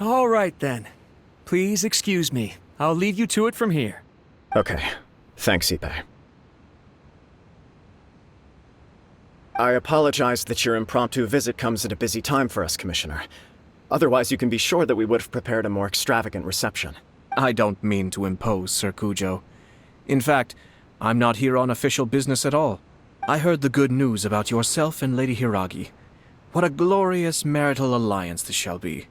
All right, then. Please excuse me. I'll leave you to it from here. Okay. Thanks, Ippei. I apologize that your impromptu visit comes at a busy time for us, Commissioner. Otherwise, you can be sure that we would have prepared a more extravagant reception. I don't mean to impose, Sir Kujo. In fact, I'm not here on official business at all. I heard the good news about yourself and Lady Hiragi. What a glorious marital alliance this shall be.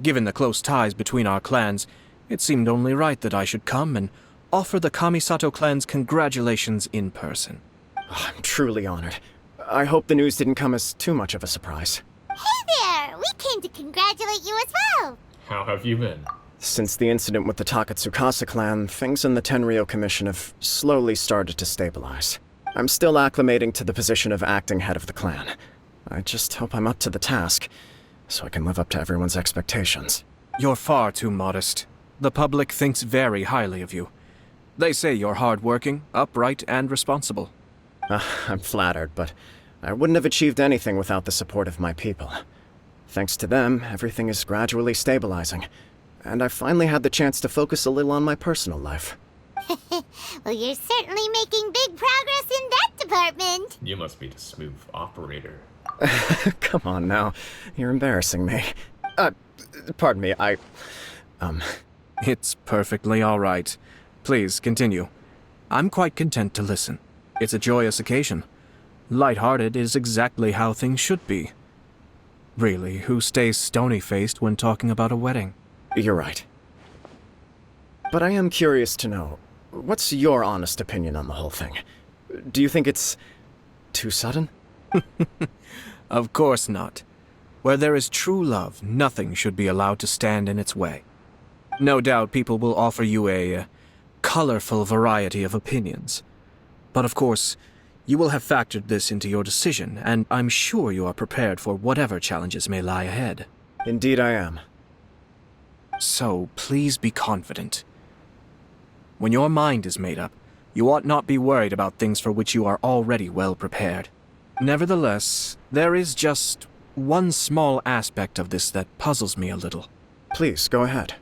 Given the close ties between our clans, it seemed only right that I should come and offer the Kamisato clan's congratulations in person. Oh, I'm truly honored. I hope the news didn't come as too much of a surprise. Hey there! We came to congratulate you as well! How have you been? Since the incident with the Takatsukasa clan, things in the Tenryou Commission have slowly started to stabilize. I'm still acclimating to the position of acting head of the clan. I just hope I'm up to the task, so I can live up to everyone's expectations. You're far too modest. The public thinks very highly of you. They say you're hardworking, upright, and responsible. I'm flattered, but I wouldn't have achieved anything without the support of my people. Thanks to them, everything is gradually stabilizing, and I've finally had the chance to focus a little on my personal life. Well, you're certainly making big progress in that department. You must be the smooth operator. Come on now, you're embarrassing me. Pardon me, It's perfectly all right. Please, continue. I'm quite content to listen. It's a joyous occasion. Light-hearted is exactly how things should be. Really, who stays stony-faced when talking about a wedding? You're right. But I am curious to know, what's your honest opinion on the whole thing? Do you think it's too sudden? Of course not. Where there is true love, nothing should be allowed to stand in its way. No doubt people will offer you a colorful variety of opinions. But of course, you will have factored this into your decision, and I'm sure you are prepared for whatever challenges may lie ahead. Indeed I am. So, please be confident. When your mind is made up, you ought not be worried about things for which you are already well prepared. Nevertheless, there is just one small aspect of this that puzzles me a little. Please, go ahead.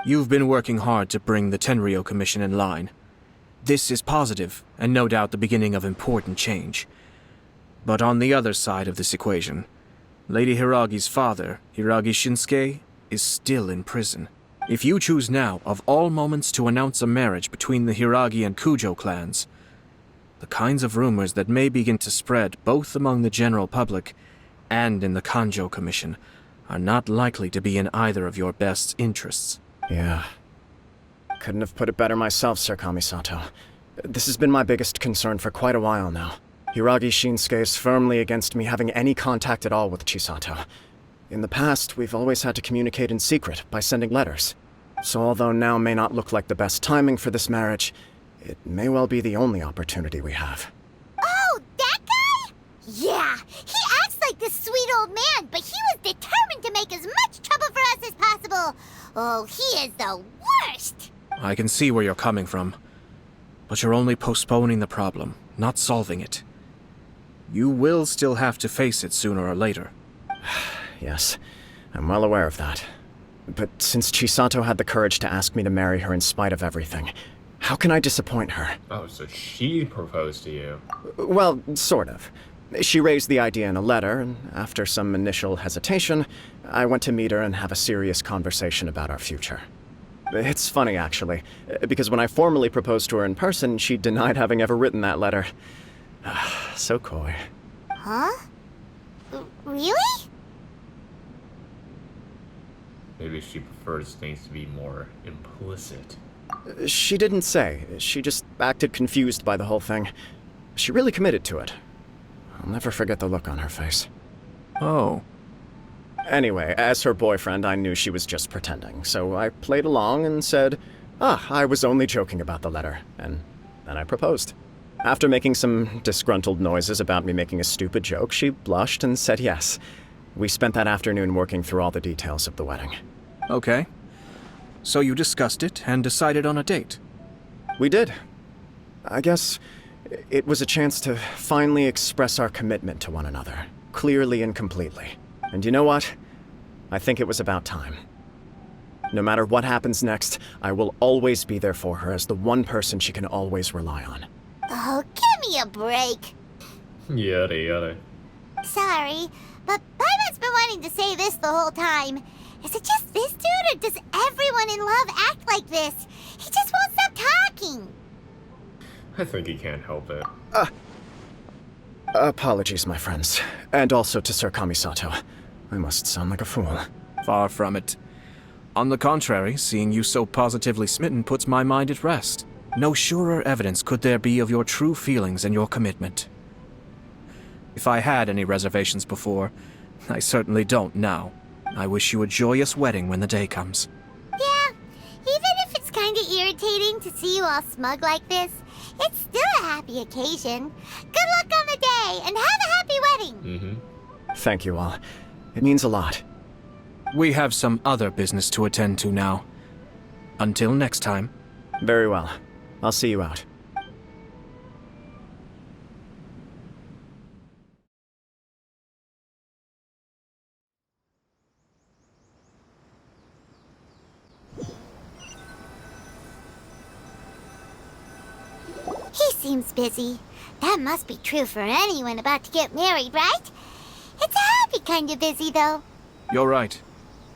You've been working hard to bring the Tenryou Commission in line. This is positive, and no doubt the beginning of important change. But on the other side of this equation, Lady Hiragi's father, Hiragi Shinsuke, is still in prison. If you choose now, of all moments, to announce a marriage between the Hiragi and Kujo clans, the kinds of rumors that may begin to spread both among the general public and in the Kanjo Commission are not likely to be in either of your best interests. Yeah. Couldn't have put it better myself, Sir Kamisato. This has been my biggest concern for quite a while now. Hiragi Shinsuke is firmly against me having any contact at all with Chisato. In the past, we've always had to communicate in secret by sending letters. So although now may not look like the best timing for this marriage, it may well be the only opportunity we have. Oh, that guy? Yeah, he acts like this sweet old man, but he was determined to make as much trouble for us as possible. Oh, he is the worst! I can see where you're coming from, but you're only postponing the problem, not solving it. You will still have to face it sooner or later. Yes, I'm well aware of that. But since Chisato had the courage to ask me to marry her in spite of everything, how can I disappoint her? Oh, so she proposed to you. Well, sort of. She raised the idea in a letter, and after some initial hesitation, I went to meet her and have a serious conversation about our future. It's funny, actually, because when I formally proposed to her in person, she denied having ever written that letter. So coy. Huh? Really? Maybe she prefers things to be more implicit. She didn't say. She just acted confused by the whole thing. She really committed to it. I'll never forget the look on her face. Oh. Anyway, as her boyfriend, I knew she was just pretending, so I played along and said, I was only joking about the letter, and then I proposed. After making some disgruntled noises about me making a stupid joke, she blushed and said yes. We spent that afternoon working through all the details of the wedding. Okay. So you discussed it and decided on a date? We did. I guess it was a chance to finally express our commitment to one another, clearly and completely. And you know what? I think it was about time. No matter what happens next, I will always be there for her as the one person she can always rely on. Oh, give me a break. Yada yada. Sorry, but Paimon's been wanting to say this the whole time. Is it just this dude, or does everyone in love act like this? He just won't stop talking. I think he can't help it. Apologies, my friends. And also to Sir Kamisato. I must sound like a fool. Far from it. On the contrary, seeing you so positively smitten puts my mind at rest. No surer evidence could there be of your true feelings and your commitment. If I had any reservations before, I certainly don't now. I wish you a joyous wedding when the day comes. Yeah, even if it's kinda irritating to see you all smug like this, it's still a happy occasion. Good luck on the day, and have a happy wedding! Thank you all. It means a lot. We have some other business to attend to now. Until next time. Very well. I'll see you out. He seems busy. That must be true for anyone about to get married, right? It's a happy kind of busy, though. You're right.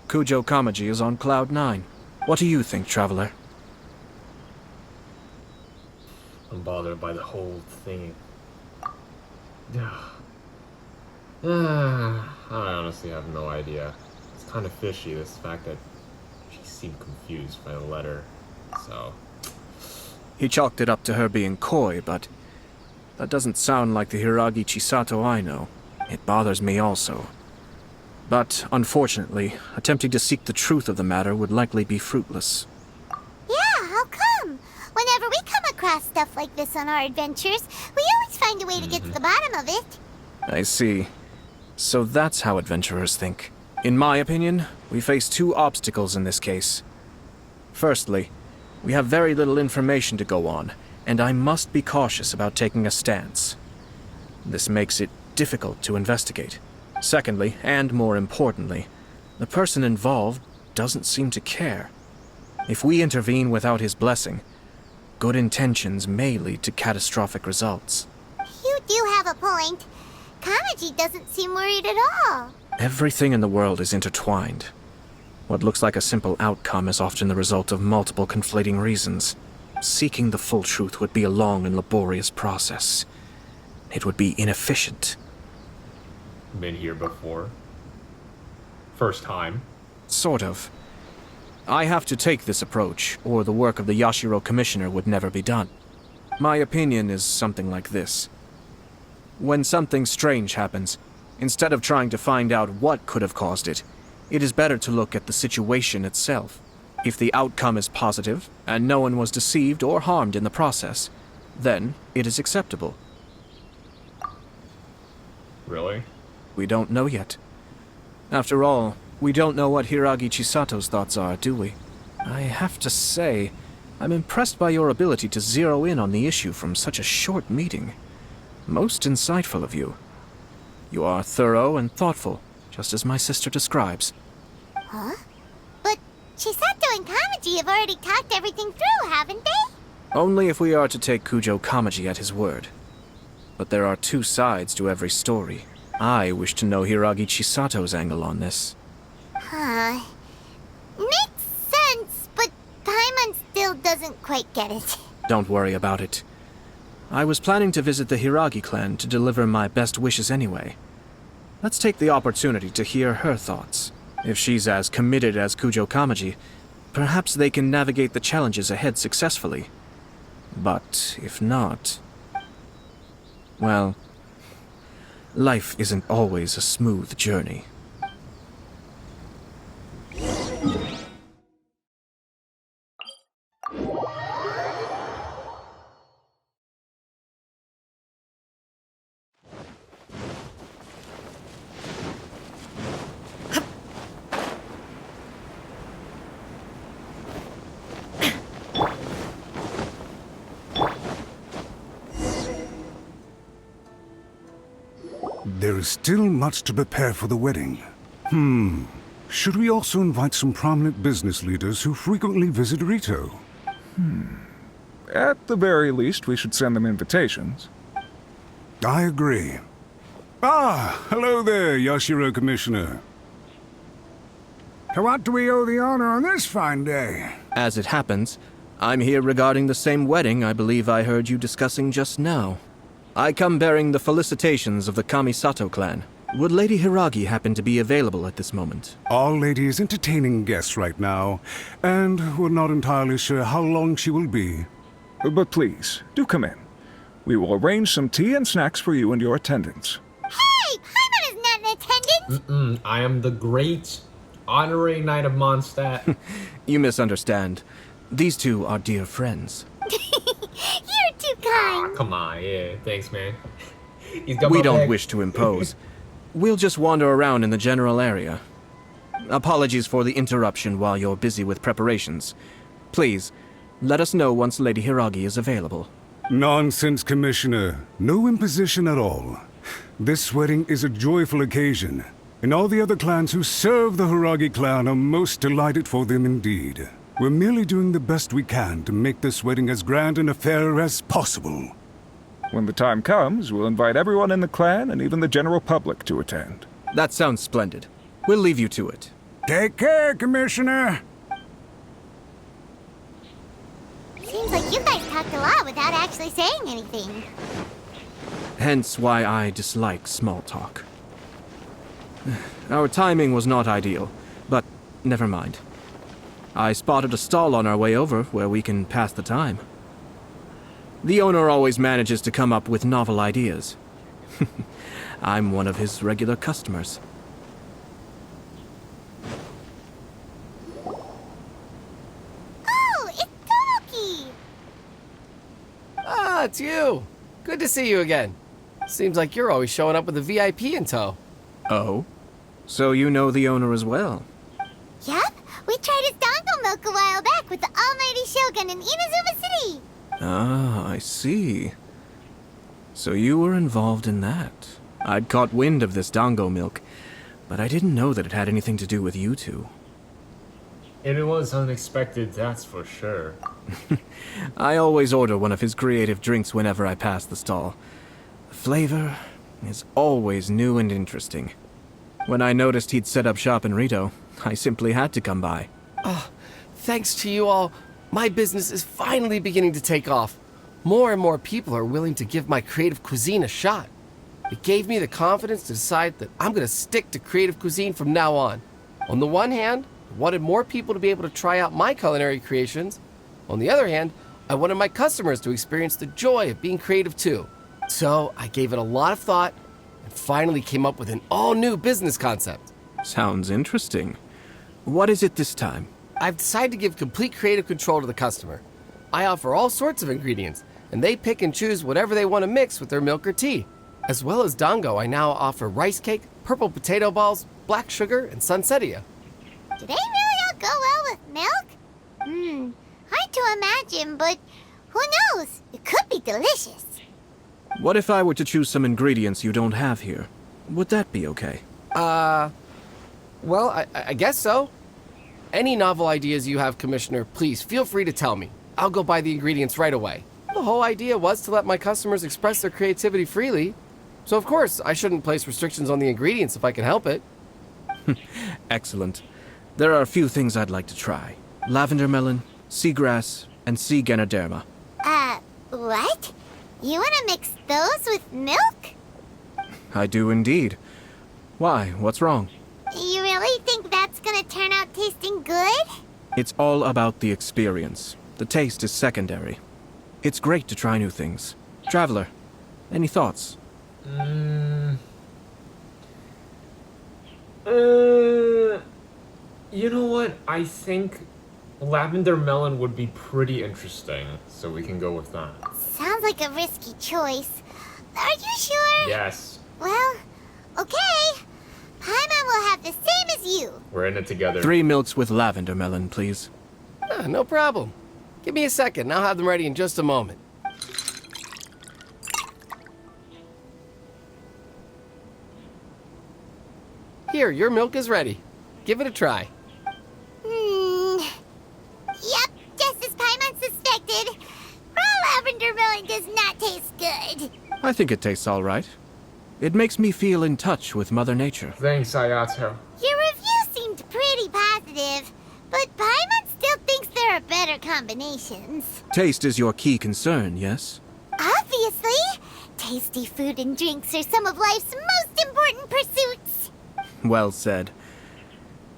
Kujo Kamaji is on Cloud 9. What do you think, Traveler? I'm bothered by the whole thing. I honestly have no idea. It's kind of fishy, this fact that she seemed confused by the letter, so... He chalked it up to her being coy, but that doesn't sound like the Hiragi Chisato I know. It bothers me also. But, unfortunately, attempting to seek the truth of the matter would likely be fruitless. Yeah, how come? Whenever we come across stuff like this on our adventures, we always find a way to get to the bottom of it. I see. So that's how adventurers think. In my opinion, we face two obstacles in this case. Firstly, we have very little information to go on, and I must be cautious about taking a stance. This makes it difficult to investigate. Secondly, and more importantly, the person involved doesn't seem to care. If we intervene without his blessing, good intentions may lead to catastrophic results. You do have a point. Kamaji doesn't seem worried at all. Everything in the world is intertwined. What looks like a simple outcome is often the result of multiple conflating reasons. Seeking the full truth would be a long and laborious process. It would be inefficient. Been here before. First time. Sort of. I have to take this approach, or the work of the Yashiro Commissioner would never be done. My opinion is something like this. When something strange happens, instead of trying to find out what could have caused it, it is better to look at the situation itself. If the outcome is positive, and no one was deceived or harmed in the process, then it is acceptable. Really? We don't know yet. After all, we don't know what Hiragi Chisato's thoughts are, do we? I have to say, I'm impressed by your ability to zero in on the issue from such a short meeting. Most insightful of you. You are thorough and thoughtful, just as my sister describes. Huh? But Chisato and Kamaji have already talked everything through, haven't they? Only if we are to take Kujo Kamaji at his word. But there are two sides to every story. I wish to know Hiragi Chisato's angle on this. Huh. Makes sense, but Paimon still doesn't quite get it. Don't worry about it. I was planning to visit the Hiragi clan to deliver my best wishes anyway. Let's take the opportunity to hear her thoughts. If she's as committed as Kujo Kamaji, perhaps they can navigate the challenges ahead successfully. But if not... well, life isn't always a smooth journey. There is still much to prepare for the wedding. Should we also invite some prominent business leaders who frequently visit Rito? At the very least, we should send them invitations. I agree. Ah, hello there, Yashiro Commissioner. To what do we owe the honor on this fine day? As it happens, I'm here regarding the same wedding I believe I heard you discussing just now. I come bearing the felicitations of the Kamisato clan. Would Lady Hiragi happen to be available at this moment? Our lady is entertaining guests right now, and we're not entirely sure how long she will be. But please, do come in. We will arrange some tea and snacks for you and your attendants. Hey, Paimon is not in attendance. I am the great honorary knight of Mondstadt. You misunderstand. These two are dear friends. You're too kind. Come on, yeah, thanks, man. He's got We my don't back. wish to impose. We'll just wander around in the general area. Apologies for the interruption while you're busy with preparations. Please, let us know once Lady Hiragi is available. Nonsense, Commissioner. No imposition at all. This wedding is a joyful occasion, and all the other clans who serve the Hiragi clan are most delighted for them indeed. We're merely doing the best we can to make this wedding as grand an affair as possible. When the time comes, we'll invite everyone in the clan and even the general public to attend. That sounds splendid. We'll leave you to it. Take care, Commissioner. Seems like you guys talked a lot without actually saying anything. Hence why I dislike small talk. Our timing was not ideal, but never mind. I spotted a stall on our way over where we can pass the time. The owner always manages to come up with novel ideas. I'm one of his regular customers. Oh, it's Tomoki. Ah, it's you. Good to see you again. Seems like you're always showing up with a VIP in tow. Oh? So you know the owner as well? Yup, we tried his Dongo Milk a while back with the almighty Shogun in Inazuma City. Ah, I see. So you were involved in that. I'd caught wind of this Dongo Milk, but I didn't know that it had anything to do with you two. It was unexpected, that's for sure. I always order one of his creative drinks whenever I pass the stall. The flavor is always new and interesting. When I noticed he'd set up shop in Rito, I simply had to come by. Thanks to you all, my business is finally beginning to take off. More and more people are willing to give my creative cuisine a shot. It gave me the confidence to decide that I'm going to stick to creative cuisine from now on. On the one hand, I wanted more people to be able to try out my culinary creations. On the other hand, I wanted my customers to experience the joy of being creative too. So I gave it a lot of thought and finally came up with an all-new business concept. Sounds interesting. What is it this time? I've decided to give complete creative control to the customer. I offer all sorts of ingredients, and they pick and choose whatever they want to mix with their milk or tea. As well as Dongo, I now offer rice cake, purple potato balls, black sugar, and sunsettia. Do they really all go well with milk? Hard to imagine, but who knows? It could be delicious. What if I were to choose some ingredients you don't have here? Would that be okay? Well, I guess so. Any novel ideas you have, Commissioner, please feel free to tell me. I'll go buy the ingredients right away. The whole idea was to let my customers express their creativity freely. So of course, I shouldn't place restrictions on the ingredients if I can help it. Excellent. There are a few things I'd like to try. Lavender melon, seagrass, and sea ganoderma. What? You want to mix those with milk? I do indeed. Why? What's wrong? You really think that's gonna turn out tasting good? It's all about the experience. The taste is secondary. It's great to try new things. Traveler, any thoughts? You know what? I think lavender melon would be pretty interesting, so we can go with that. Sounds like a risky choice. Are you sure? Yes, Well, okay. Paimon will have the same as you. we're in it together. 3 milks with lavender melon, please. No problem. Give me a second, and I'll have them ready in just a moment. Here, your milk is ready. Give it a try. Yep, just as Paimon suspected. Raw lavender melon does not taste good. I think it tastes all right. It makes me feel in touch with Mother Nature. Thanks, Ayato. Your review seemed pretty positive, but Paimon still thinks there are better combinations. Taste is your key concern, yes? Obviously! Tasty food and drinks are some of life's most important pursuits. Well said.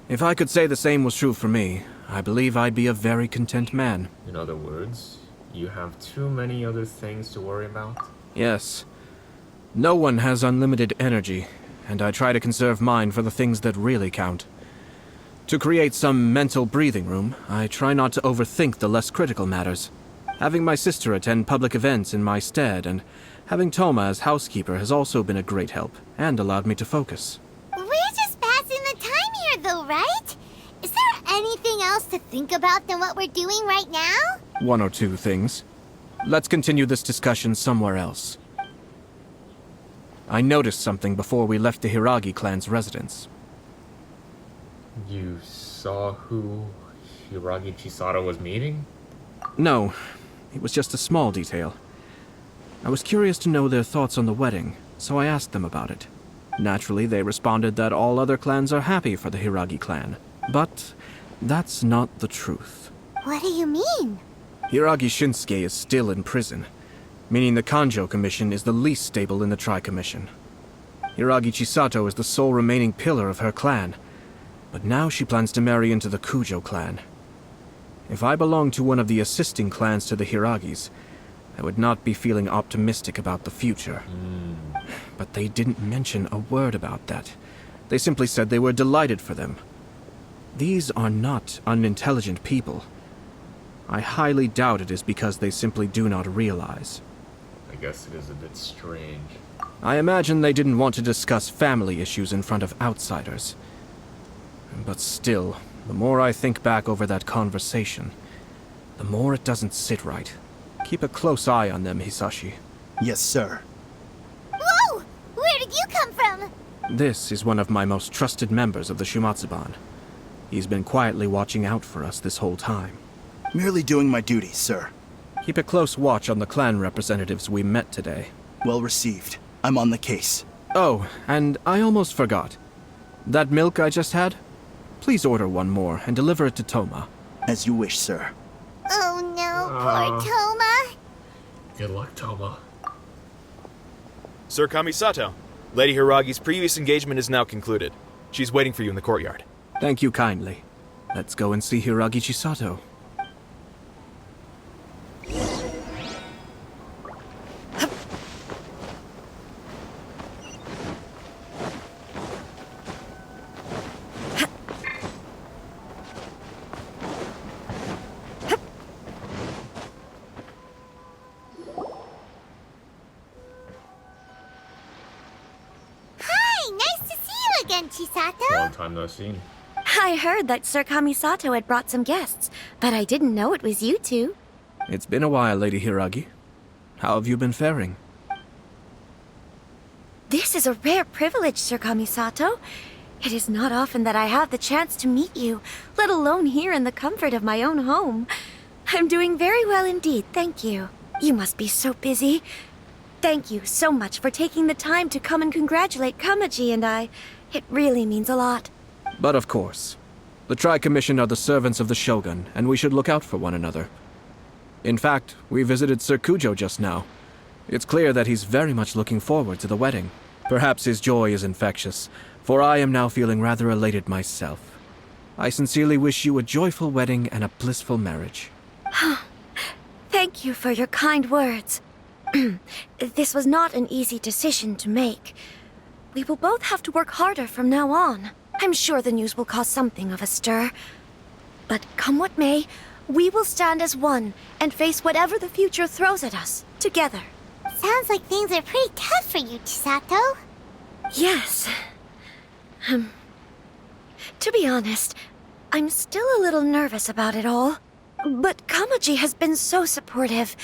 If I could say the same was true for me, I believe I'd be a very content man. In other words, you have too many other things to worry about? Yes. No one has unlimited energy, and I try to conserve mine for the things that really count. To create some mental breathing room, I try not to overthink the less critical matters. Having my sister attend public events in my stead and having Toma as housekeeper has also been a great help and allowed me to focus. We're just passing the time here, though, right? Is there anything else to think about than what we're doing right now? One or two things. Let's continue this discussion somewhere else. I noticed something before we left the Hiragi clan's residence. You saw who Hiragi Chisato was meeting? No, it was just a small detail. I was curious to know their thoughts on the wedding, so I asked them about it. Naturally, they responded that all other clans are happy for the Hiragi clan. But that's not the truth. What do you mean? Hiragi Shinsuke is still in prison, meaning the Kanjo Commission is the least stable in the Tri-Commission. Hiragi Chisato is the sole remaining pillar of her clan, but now she plans to marry into the Kujo clan. If I belonged to one of the assisting clans to the Hiragis, I would not be feeling optimistic about the future. But they didn't mention a word about that. They simply said they were delighted for them. These are not unintelligent people. I highly doubt it is because they simply do not realize. I guess it is a bit strange. I imagine they didn't want to discuss family issues in front of outsiders. But still, the more I think back over that conversation, the more it doesn't sit right. Keep a close eye on them, Hisashi. Yes, sir. Whoa! Where did you come from? This is one of my most trusted members of the Shumatsuban. He's been quietly watching out for us this whole time. Merely doing my duty, sir. Keep a close watch on the clan representatives we met today. Well received. I'm on the case. Oh, and I almost forgot. That milk I just had? Please order one more and deliver it to Toma. As you wish, sir. Oh no, poor Toma. Good luck, Toma. Sir Kamisato, Lady Hiragi's previous engagement is now concluded. She's waiting for you in the courtyard. Thank you kindly. Let's go and see Hiragi Chisato. Chisato? Long time no seen. I heard that Sir Kamisato had brought some guests, but I didn't know it was you two. It's been a while, Lady Hiragi. How have you been faring? This is a rare privilege, Sir Kamisato. It is not often that I have the chance to meet you, let alone here in the comfort of my own home. I'm doing very well indeed, thank you. You must be so busy. Thank you so much for taking the time to come and congratulate Kamaji and I. It really means a lot. But of course. The Tri-Commission are the servants of the Shogun, and we should look out for one another. In fact, we visited Sir Kujo just now. It's clear that he's very much looking forward to the wedding. Perhaps his joy is infectious, for I am now feeling rather elated myself. I sincerely wish you a joyful wedding and a blissful marriage. Thank you for your kind words. This was not an easy decision to make. We will both have to work harder from now on. I'm sure the news will cause something of a stir. But come what may, we will stand as one and face whatever the future throws at us, together. Sounds like things are pretty tough for you, Chisato. Yes. To be honest, I'm still a little nervous about it all. But Kamaji has been so supportive.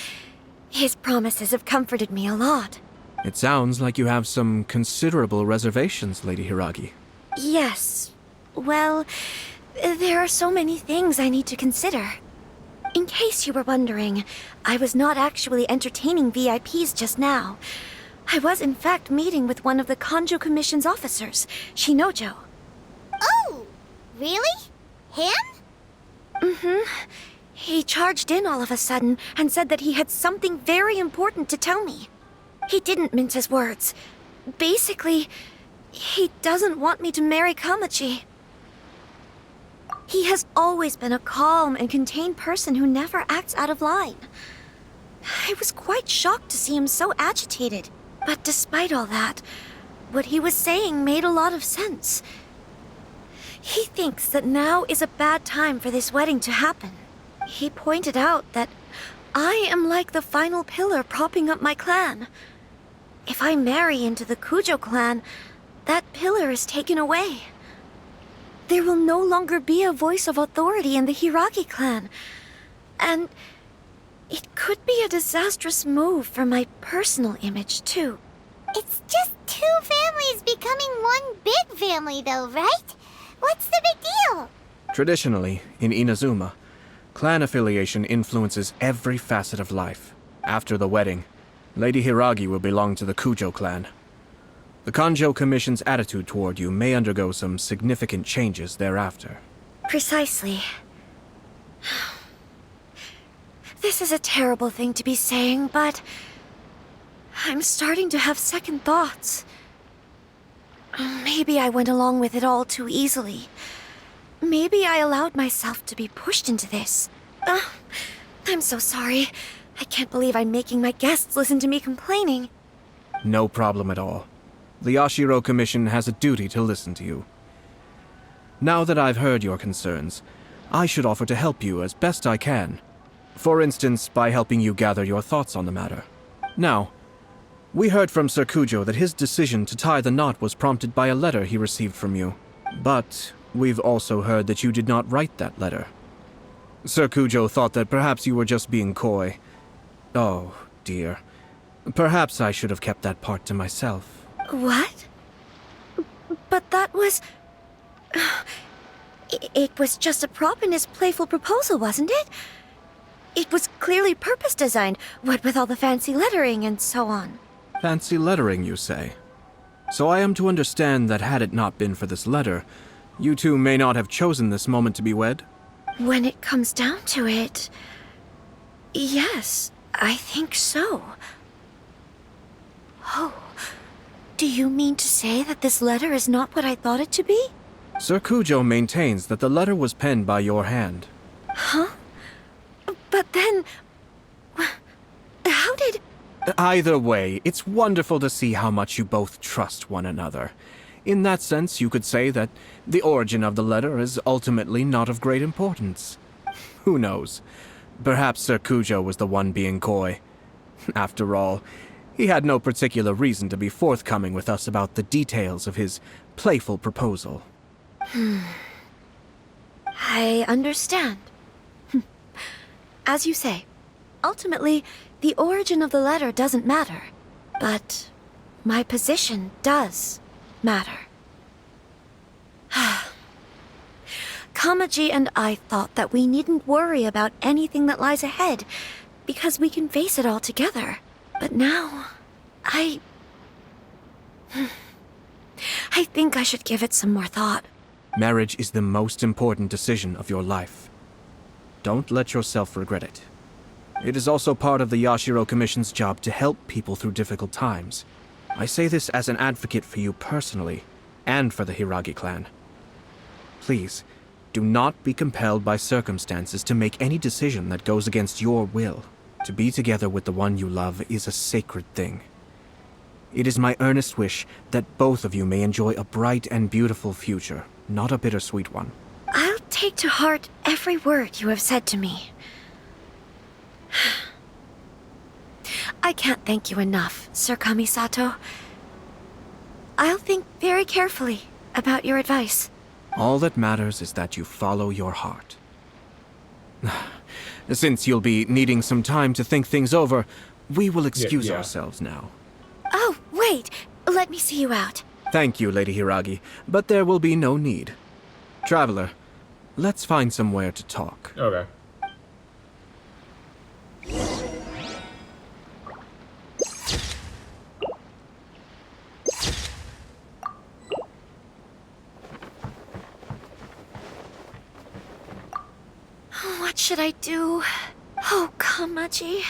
His promises have comforted me a lot. It sounds like you have some considerable reservations, Lady Hiragi. Yes, Well, there are so many things I need to consider. In case you were wondering, I was not actually entertaining VIPs just now. I was in fact meeting with one of the Kanjo Commission's officers, Shinojo. Oh, really? Him? Mm-hmm. He charged in all of a sudden and said that he had something very important to tell me. He didn't mince his words. Basically, he doesn't want me to marry Kamachi. He has always been a calm and contained person who never acts out of line. I was quite shocked to see him so agitated. But despite all that, what he was saying made a lot of sense. He thinks that now is a bad time for this wedding to happen. He pointed out that I am like the final pillar propping up my clan. If I marry into the Kujo clan, that pillar is taken away. There will no longer be a voice of authority in the Hiragi clan. And it could be a disastrous move for my personal image, too. It's just two families becoming one big family, though, right? What's the big deal? Traditionally, in Inazuma, clan affiliation influences every facet of life. After the wedding, Lady Hiragi will belong to the Kujo clan. The Kanjo Commission's attitude toward you may undergo some significant changes thereafter. Precisely. This is a terrible thing to be saying, but I'm starting to have second thoughts. Maybe I went along with it all too easily. Maybe I allowed myself to be pushed into this. I'm so sorry. I can't believe I'm making my guests listen to me complaining. No problem at all. The Yashiro Commission has a duty to listen to you. Now that I've heard your concerns, I should offer to help you as best I can. For instance, by helping you gather your thoughts on the matter. Now, we heard from Sir Kujo that his decision to tie the knot was prompted by a letter he received from you. But we've also heard that you did not write that letter. Sir Kujo thought that perhaps you were just being coy. Oh, dear. Perhaps I should have kept that part to myself. What? But that was... It was just a prop in his playful proposal, wasn't it? It was clearly purpose-designed, what with all the fancy lettering and so on. Fancy lettering, you say? So I am to understand that had it not been for this letter, you two may not have chosen this moment to be wed? When it comes down to it... Yes, I think so. Oh, do you mean to say that this letter is not what I thought it to be? Sir Kujo maintains that the letter was penned by your hand. Huh? But then... How did... Either way, it's wonderful to see how much you both trust one another. In that sense, you could say that the origin of the letter is ultimately not of great importance. Who knows? Perhaps Sir Kujo was the one being coy. After all, he had no particular reason to be forthcoming with us about the details of his playful proposal. I understand. As you say, ultimately, the origin of the letter doesn't matter. But my position does matter. Kamaji and I thought that we needn't worry about anything that lies ahead, because we can face it all together. But now, I think I should give it some more thought. Marriage is the most important decision of your life. Don't let yourself regret it. It is also part of the Yashiro Commission's job to help people through difficult times. I say this as an advocate for you personally, and for the Hiragi clan. Please, do not be compelled by circumstances to make any decision that goes against your will. To be together with the one you love is a sacred thing. It is my earnest wish that both of you may enjoy a bright and beautiful future, not a bittersweet one. I'll take to heart every word you have said to me. I can't thank you enough, Sir Kamisato. I'll think very carefully about your advice. All that matters is that you follow your heart. Since you'll be needing some time to think things over, we will excuse ourselves now. Oh, wait! Let me see you out. Thank you, Lady Hiragi, but there will be no need. Traveler, let's find somewhere to talk. Okay. What should I do? Oh, Kamaji.